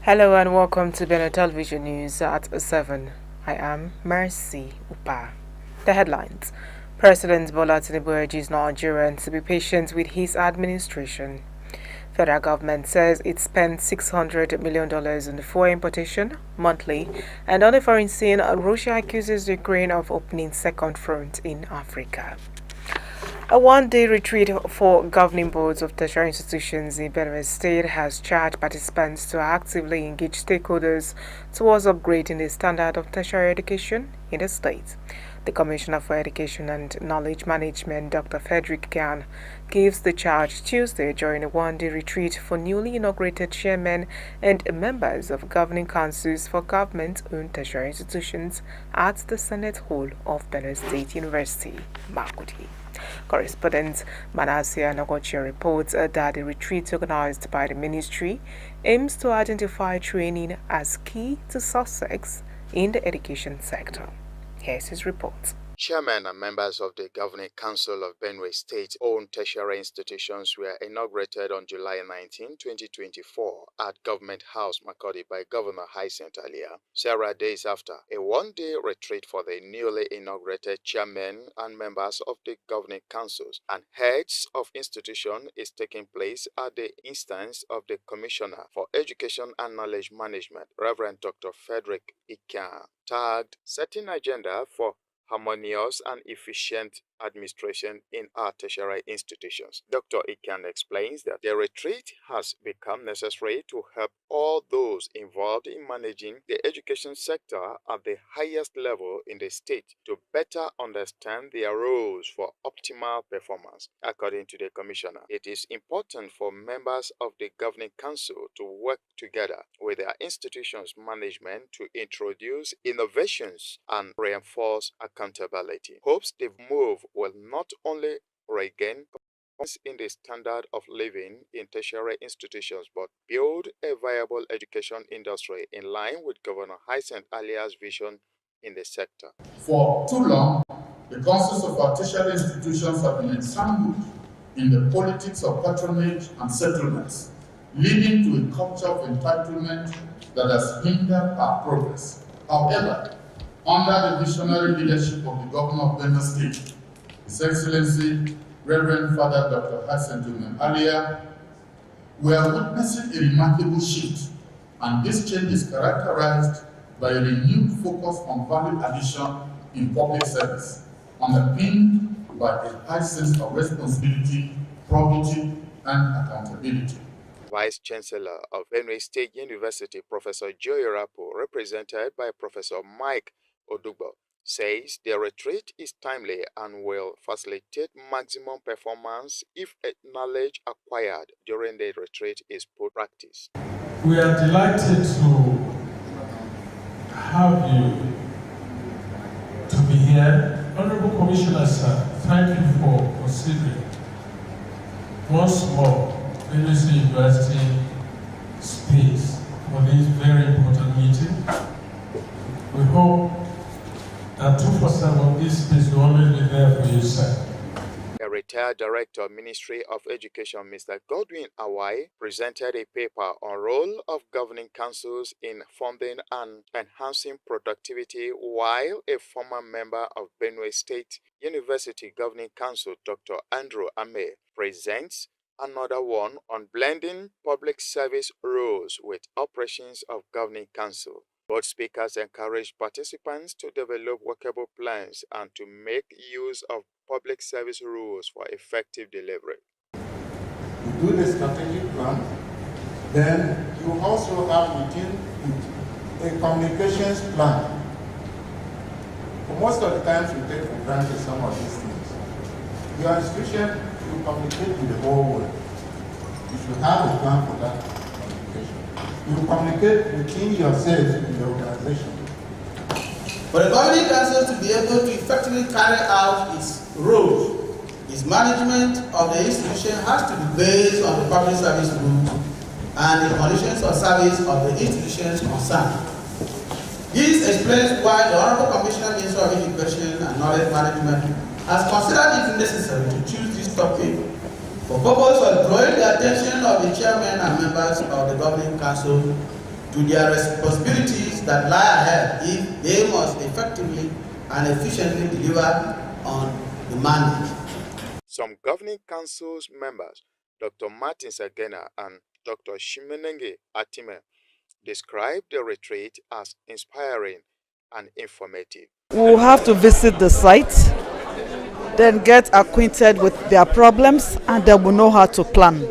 Hello and welcome to Benue Television News at 7. I am Mercy Upa. The headlines. President Bola Tinubu urges Nigerians to be patient with his administration. Federal government says it spent $600 million on fuel importation monthly. And on the foreign scene, Russia accuses Ukraine of opening second front in Africa. A one-day retreat for governing boards of tertiary institutions in Benue State has charged participants to actively engage stakeholders towards upgrading the standard of tertiary education in the state. The Commissioner for Education and Knowledge Management, Dr. Frederick Gan, gives the charge Tuesday during a one-day retreat for newly inaugurated chairmen and members of governing councils for government-owned tertiary institutions at the Senate Hall of Benue State University, Makurdi. Correspondent Manasseh Nogochi reports that the retreat organized by the ministry aims to identify training as key to success in the education sector. Here's his report. Chairmen and members of the Governing Council of Benue State-owned tertiary institutions were inaugurated on July 19, 2024 at Government House, Makurdi by Governor Hyacinth Alia, several days after a one-day retreat for the newly inaugurated chairmen and members of the Governing Councils and heads of institutions is taking place at the instance of the Commissioner for Education and Knowledge Management, Reverend Dr. Frederick Ikan, tagged Setting Agenda for Harmonious and Efficient Administration in our tertiary institutions. Dr. Ikan explains that the retreat has become necessary to help all those involved in managing the education sector at the highest level in the state to better understand their roles for optimal performance. According to the Commissioner, it is important for members of the Governing Council to work together with their institution's management to introduce innovations and reinforce accountability. Hopes the move will not only regain confidence in the standard of living in tertiary institutions, but build a viable education industry in line with Governor Hyacinth Alia's vision in the sector. For too long, the councils of our tertiary institutions have been entangled in the politics of patronage and settlements, leading to a culture of entitlement that has hindered our progress. However, under the visionary leadership of the Governor of Benue State, His Excellency Reverend Father Dr. Hyacinth Alia, we are witnessing a remarkable shift, and this change is characterized by a renewed focus on value addition in public service, underpinned by a high sense of responsibility, probity, and accountability. Vice Chancellor of Benue State University, Professor Joy Rapo, represented by Professor Mike Odugbo, says the retreat is timely and will facilitate maximum performance if knowledge acquired during the retreat is put practice. We are delighted to have you to be here. Honorable Commissioner, sir, thank you for considering once more Benue State University space for this very important meeting. We hope that 247 this space will always be there for you, sir. A retired Director of Ministry of Education, Mr. Godwin Awai, presented a paper on role of governing councils in funding and enhancing productivity, while a former member of Benue State University Governing Council, Dr. Andrew Ame, presents another one on blending public service roles with operations of governing council. Both speakers encouraged participants to develop workable plans and to make use of public service rules for effective delivery. You do the strategic plan, then you also have within it a communications plan. For most of the times you take for granted some of these things. Your institution will communicate with the whole world. You should have a plan for that communication. You communicate within yourselves in the organization. For the governing council to be able to effectively carry out its roles, its management of the institution has to be based on the public service rules and the conditions of service of the institutions concerned. This explains why the Honorable Commissioner, Minister of Education and Knowledge Management has considered it necessary to choose this topic for purpose of drawing the attention of the chairmen and members of the governing council to to their responsibilities that lie ahead if they must effectively and efficiently deliver on the mandate. Some governing council's members, Dr. Martin Sagena and Dr. Shimenenge Atime, described the retreat as inspiring and informative. We'll have to visit the site, then get acquainted with their problems, and then we'll know how to plan.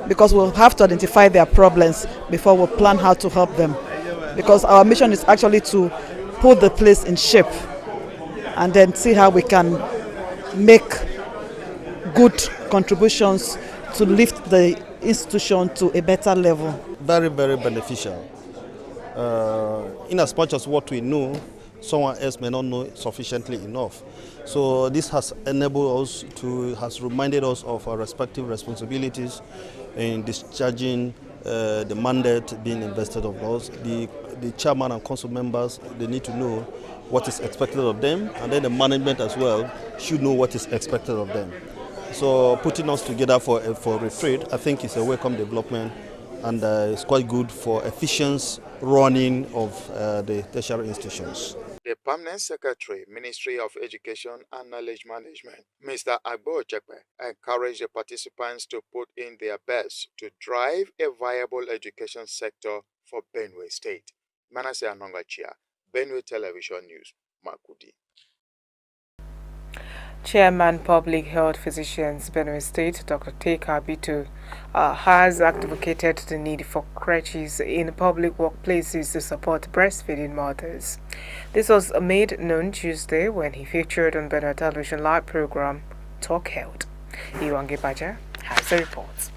Because we'll have to identify their problems before we plan how to help them. Because our mission is actually to put the place in shape and then see how we can make good contributions to lift the institution to a better level. Very, very beneficial. In as much as what we know, someone else may not know sufficiently enough. So this has enabled us has reminded us of our respective responsibilities in discharging the mandate being invested of us. The chairman and council members, they need to know what is expected of them, and then the management as well should know what is expected of them. So putting us together for retreat, I think is a welcome development, and it's quite good for efficient running of the tertiary institutions. The Permanent Secretary, Ministry of Education and Knowledge Management, Mr. Agbo Chekpe, encouraged the participants to put in their best to drive a viable education sector for Benue State. Manasseh Anongachia, Benue Television News, Makudi. Chairman Public Health Physicians Benue State, Dr. Teka Bito, has advocated the need for crèches in public workplaces to support breastfeeding mothers. This was made known Tuesday when he featured on Benue Television live program Talk Health. Iwange Baja has the report.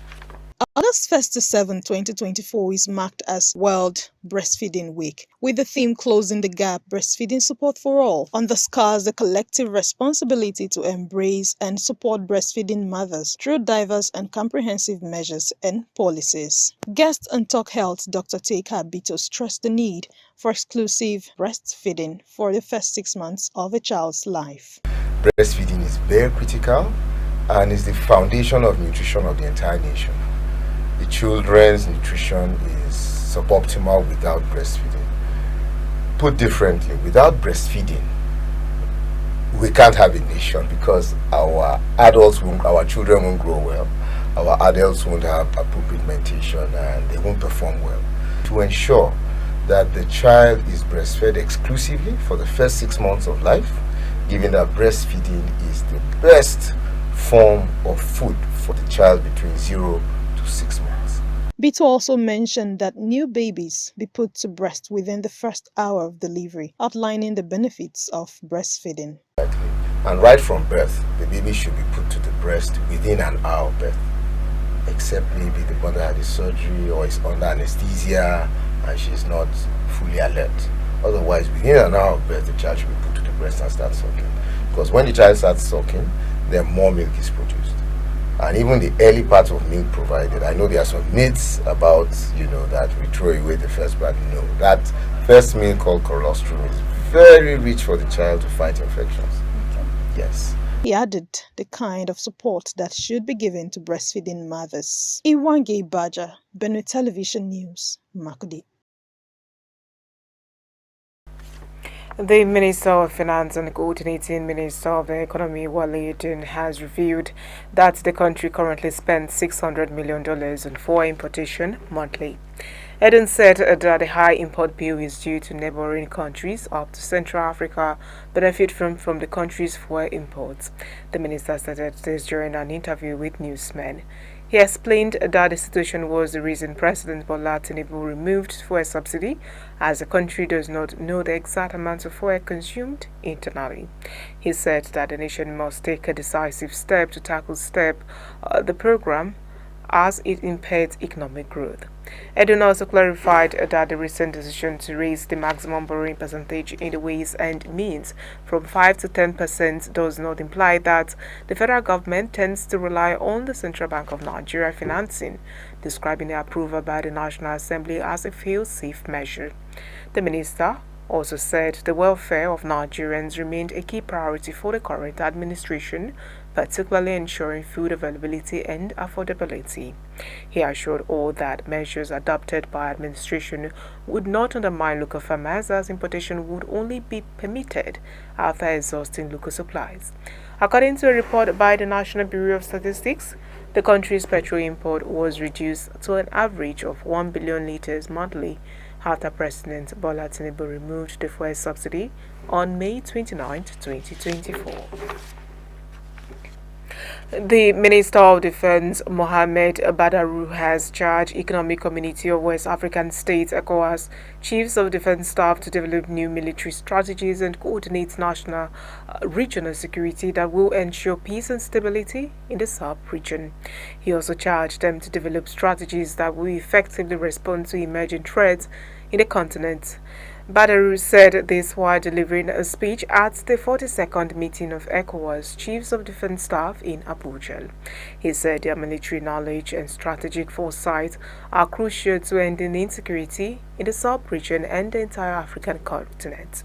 August 1st to 7th, 2024 is marked as World Breastfeeding Week, with the theme Closing the Gap, Breastfeeding Support for All, underscores the collective responsibility to embrace and support breastfeeding mothers through diverse and comprehensive measures and policies. Guest on Talk Health, Dr. Teka Bito, stressed the need for exclusive breastfeeding for the first 6 months of a child's life. Breastfeeding is very critical and is the foundation of nutrition of the entire nation. The children's nutrition is suboptimal without breastfeeding. Put differently, without breastfeeding, we can't have a nation because our children won't grow well, our adults won't have appropriate mentation, and they won't perform well. To ensure that the child is breastfed exclusively for the first 6 months of life, given that breastfeeding is the best form of food for the child between 0 to 6 months. Bito also mentioned that new babies be put to breast within the first hour of delivery, outlining the benefits of breastfeeding. And right from birth, the baby should be put to the breast within an hour of birth, except maybe the mother had a surgery or is under anesthesia and she's not fully alert. Otherwise, within an hour of birth, the child should be put to the breast and start sucking. Because when the child starts sucking, then more milk is produced. And even the early part of milk provided, I know there are some myths about, that we throw away the first, but no, that first milk called colostrum is very rich for the child to fight infections. Okay. Yes. He added the kind of support that should be given to breastfeeding mothers. Iwange Baja, Benue Television News, Makudi. The Minister of Finance and Coordinating Minister of the Economy, Wale Edun, has revealed that the country currently spends $600 million on fuel importation monthly. Edun said that the high import bill is due to neighboring countries up to Central Africa benefit from the country's fuel imports. The minister stated this during an interview with newsmen. He explained that the situation was the reason President Bola Tinubu removed fuel subsidy, as the country does not know the exact amount of fuel consumed internally. He said that the nation must take a decisive step to tackle the program as it impairs economic growth. Edun also clarified that the recent decision to raise the maximum borrowing percentage in the ways and means from 5 to 10% does not imply that the federal government tends to rely on the Central Bank of Nigeria financing, describing the approval by the National Assembly as a fail-safe measure. The minister also said the welfare of Nigerians remained a key priority for the current administration, particularly ensuring food availability and affordability. He assured all that measures adopted by administration would not undermine local farmers, as importation would only be permitted after exhausting local supplies. According to a report by the National Bureau of Statistics, the country's petrol import was reduced to an average of 1 billion litres monthly after President Bola Tinubu removed the fuel subsidy on May 29, 2024. The Minister of Defense, Mohammed Badaru, has charged Economic Community of West African States, ECOWAS, Chiefs of Defense Staff to develop new military strategies and coordinate national regional security that will ensure peace and stability in the sub-region. He also charged them to develop strategies that will effectively respond to emerging threats in the continent. Badaru said this while delivering a speech at the 42nd meeting of ECOWAS Chiefs of Defense Staff in Abuja. He said their military knowledge and strategic foresight are crucial to ending insecurity in the sub-region and the entire African continent.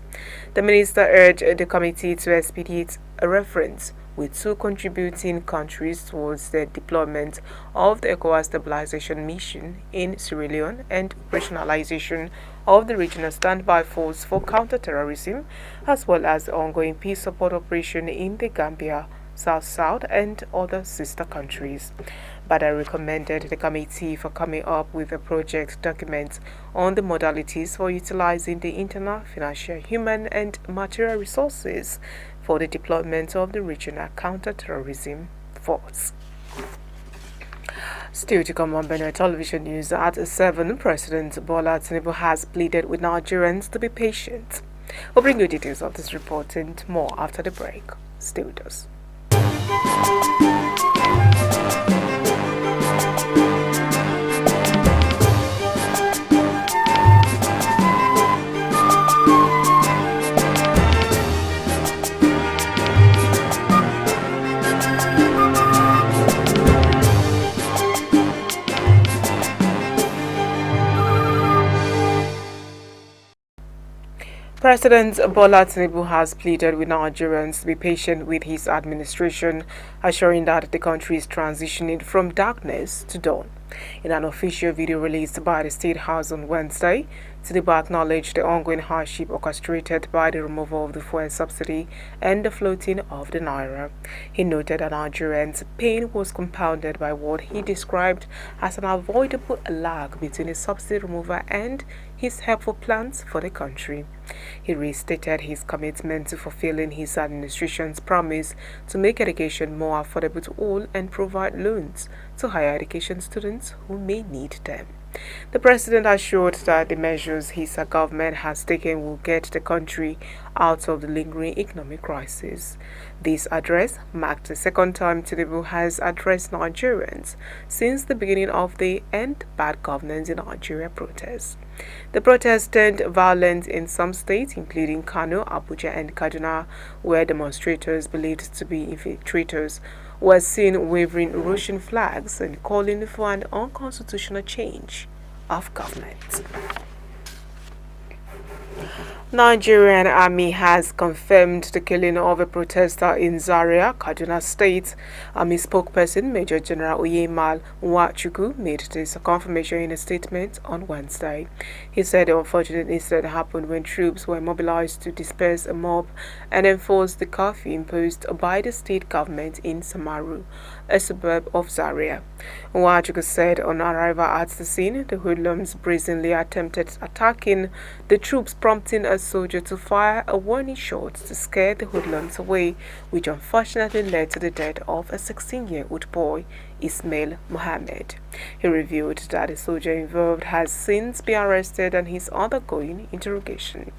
The minister urged the committee to expedite a reference with two contributing countries towards the deployment of the ECOWAS stabilization mission in Sierra Leone and operationalization of the regional standby force for counter-terrorism, as well as the ongoing peace support operation in the Gambia, South-South, and other sister countries. Bada recommended the committee for coming up with a project document on the modalities for utilizing the internal, financial, human, and material resources for the deployment of the regional counter-terrorism force. Still to come on Benue Television News, at 7, President Bola Tinubu has pleaded with Nigerians to be patient. We'll bring you details of this report and more after the break. Stay with us. President Bola Tinubu has pleaded with Nigerians to be patient with his administration, assuring that the country is transitioning from darkness to dawn. In an official video released by the State House on Wednesday, Tinubu acknowledged the ongoing hardship orchestrated by the removal of the fuel subsidy and the floating of the naira. He noted that Nigerians' pain was compounded by what he described as an avoidable lag between the subsidy removal and his helpful plans for the country. He restated his commitment to fulfilling his administration's promise to make education more affordable to all and provide loans to higher education students who may need them. The president assured that the measures his government has taken will get the country out of the lingering economic crisis. This address marked the second time Tinubu has addressed Nigerians since the beginning of the End Bad Governance in Nigeria protests. The protests turned violent in some states, including Kano, Abuja, and Kaduna, where demonstrators believed to be infiltrators were seen waving Russian flags and calling for an unconstitutional change of government. Nigerian Army has confirmed the killing of a protester in Zaria, Kaduna State. Army spokesperson Major General Oyemal Nwachukwu made this confirmation in a statement on Wednesday. He said the unfortunate incident happened when troops were mobilized to disperse a mob and enforce the curfew imposed by the state government in Samaru, a suburb of Zaria. Nwachukwu said on arrival at the scene, the hoodlums brazenly attempted attacking the troops, prompting a soldier to fire a warning shot to scare the hoodlums away, which unfortunately led to the death of a 16-year-old boy, Ismail Mohammed. He revealed that the soldier involved has since been arrested and is undergoing interrogation.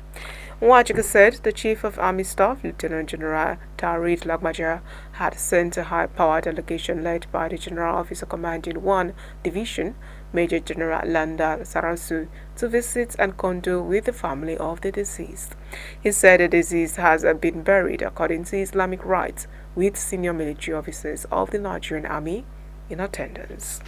Nwachukwu said the Chief of Army Staff, Lieutenant General Tarid Lagmaja, had sent a high-powered delegation led by the General Officer Commanding 1 Division, Major General Landa Sarasu, to visit and condole with the family of the deceased. He said the deceased has been buried according to Islamic rites, with senior military officers of the Nigerian Army in attendance.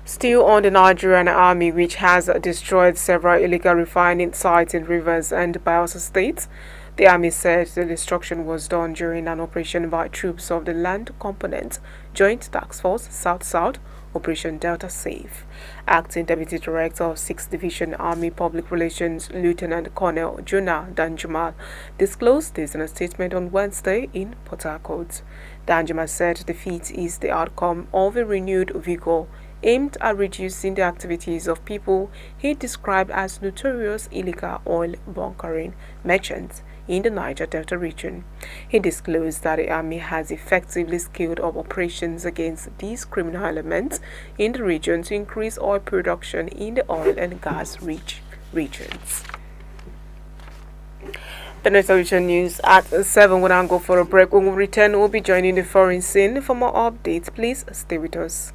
Still on the Nigerian army, which has destroyed several illegal refining sites in Rivers and Bayelsa states, the army said the destruction was done during an operation by troops of the Land Component Joint Task Force South-South, Operation Delta Safe. Acting Deputy Director of 6th Division Army Public Relations, Lieutenant Colonel Jonah Danjumal, disclosed this in a statement on Wednesday in Port Harcourt. Danjumal said the feat is the outcome of a renewed vigor aimed at reducing the activities of people he described as notorious illegal oil bunkering merchants in the Niger Delta region. He disclosed that the army has effectively scaled up operations against these criminal elements in the region to increase oil production in the oil and gas rich regions. BENUETVNEWS news at 7. We'll now go for a break. When we return, we'll be joining the foreign scene. For more updates, please stay with us.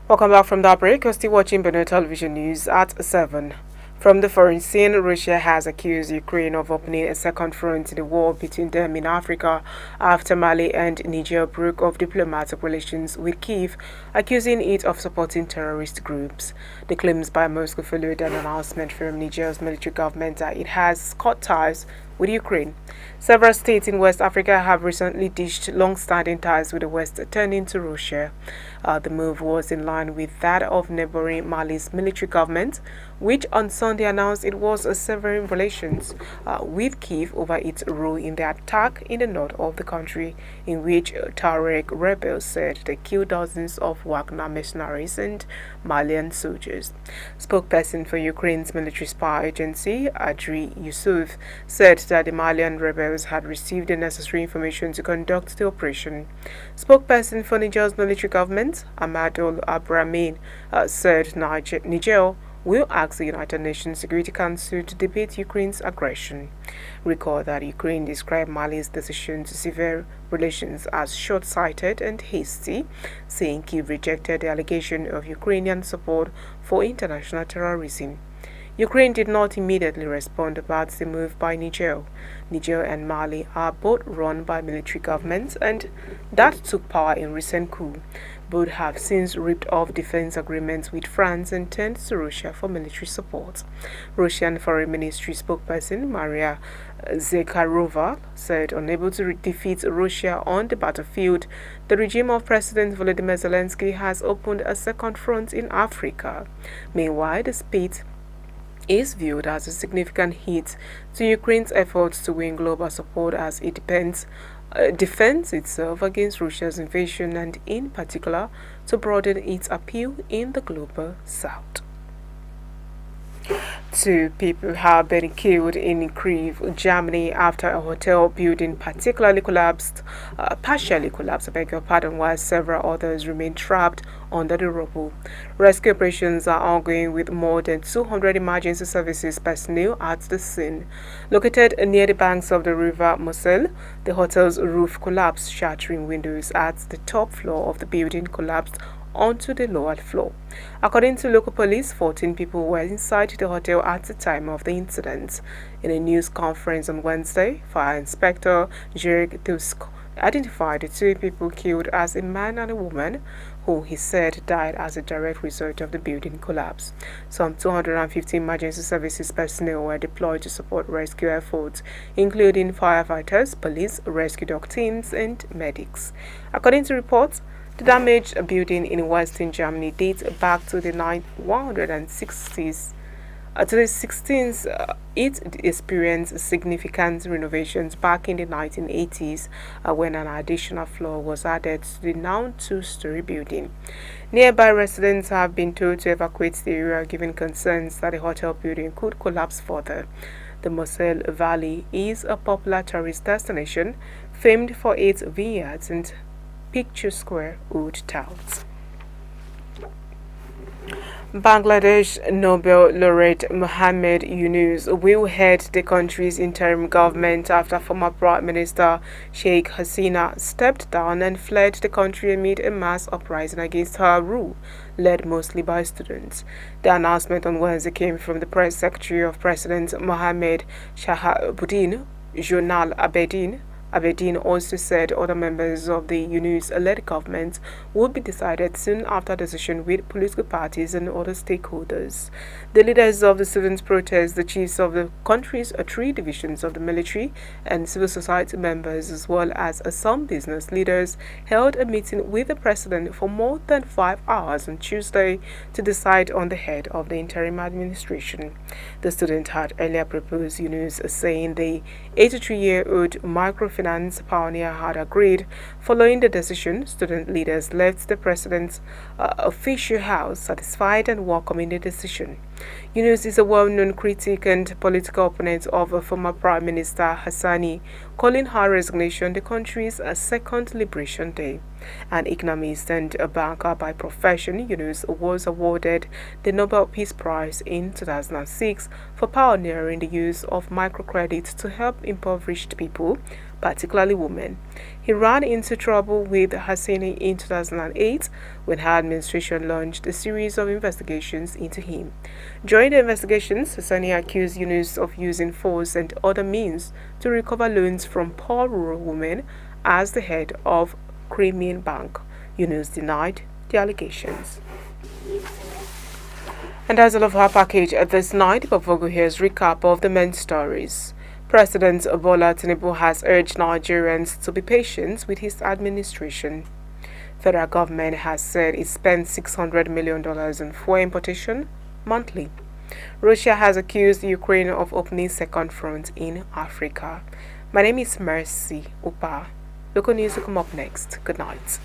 Welcome back from that break. You're still watching BENUETVNEWS at 7. From the foreign scene, Russia has accused Ukraine of opening a second front in the war between them in Africa after Mali and Niger broke off diplomatic relations with Kyiv, accusing it of supporting terrorist groups. The claims by Moscow followed an announcement from Niger's military government that it has cut ties with Ukraine. Several states in West Africa have recently ditched long-standing ties with the West, turning to Russia. The move was in line with that of neighboring Mali's military government, which on Sunday announced it was severing relations with Kyiv over its role in the attack in the north of the country, in which Tuareg rebels said they killed dozens of Wagner mercenaries and Malian soldiers. Spokesperson for Ukraine's military spy agency, Adri Yusuf, said that the Malian rebels had received the necessary information to conduct the operation. Spokesperson for Niger's military government, Amadou Abramin, said Niger will ask the United Nations Security Council to debate Ukraine's aggression. Recall that Ukraine described Mali's decision to sever relations as short-sighted and hasty, saying Kyiv rejected the allegation of Ukrainian support for international terrorism. Ukraine did not immediately respond about the move by Niger. Niger and Mali are both run by military governments and that took power in recent coup. Both have since ripped off defense agreements with France and turned to Russia for military support. Russian Foreign Ministry spokesperson Maria Zakharova said unable to defeat Russia on the battlefield, the regime of President Volodymyr Zelensky has opened a second front in Africa. Meanwhile, the state is viewed as a significant hit to Ukraine's efforts to win global support as it defends itself against Russia's invasion and, in particular, to broaden its appeal in the global south. 2 people have been killed in Kyiv, Germany, after a hotel building partially collapsed, while several others remain trapped under the rubble. Rescue operations are ongoing with more than 200 emergency services personnel at the scene. Located near the banks of the river Moselle, the hotel's roof collapsed, shattering windows at the top floor of the building collapsed onto the lower floor. According to local police, 14 people were inside the hotel at the time of the incident. In a news conference on Wednesday, Fire Inspector Jurg Tusk identified the 2 people killed as a man and a woman, who he said died as a direct result of the building collapse. Some 250 emergency services personnel were deployed to support rescue efforts, including firefighters, police, rescue dog teams, and medics. According to reports, the damaged building in western Germany dates back to the 1960s. To the 16th, it experienced significant renovations back in the 1980s when an additional floor was added to the now 2-story building. Nearby residents have been told to evacuate the area given concerns that the hotel building could collapse further. The Moselle Valley is a popular tourist destination famed for its vineyards and picturesque old towns. Bangladesh Nobel laureate Mohammed Yunus will head the country's interim government after former Prime Minister Sheikh Hasina stepped down and fled the country amid a mass uprising against her rule, led mostly by students. The announcement on Wednesday came from the press secretary of President Mohammed Shahabuddin, Jonal Abedin. Abedin also said other members of the Yunus-led government would be decided soon after decision with political parties and other stakeholders. The leaders of the student protest, the chiefs of the country's three divisions of the military, and civil society members, as well as some business leaders, held a meeting with the president for more than 5 hours on Tuesday to decide on the head of the interim administration. The student had earlier proposed Yunus, saying the 83-year-old microfinance pioneer had agreed. Following the decision, student leaders left the president's official house satisfied and welcoming the decision. Yunus is a well-known critic and political opponent of former Prime Minister Hassani, calling her resignation the country's second liberation day. An economist and a banker by profession, Yunus was awarded the Nobel Peace Prize in 2006 for pioneering the use of microcredit to help impoverished people, particularly women. He ran into trouble with Hassani in 2008 when her administration launched a series of investigations into him. During the investigations, Hassani accused Yunus of using force and other means to recover loans from poor rural women as the head of Crimean Bank. Yunus denied the allegations. And that's all of our package this night. Before here's recap of the main stories. President Bola Tinubu has urged Nigerians to be patient with his administration. Federal government has said it spent $600 million on fuel importation monthly. Russia has accused Ukraine of opening second front in Africa. My name is Mercy Upa. Local news will come up next. Good night.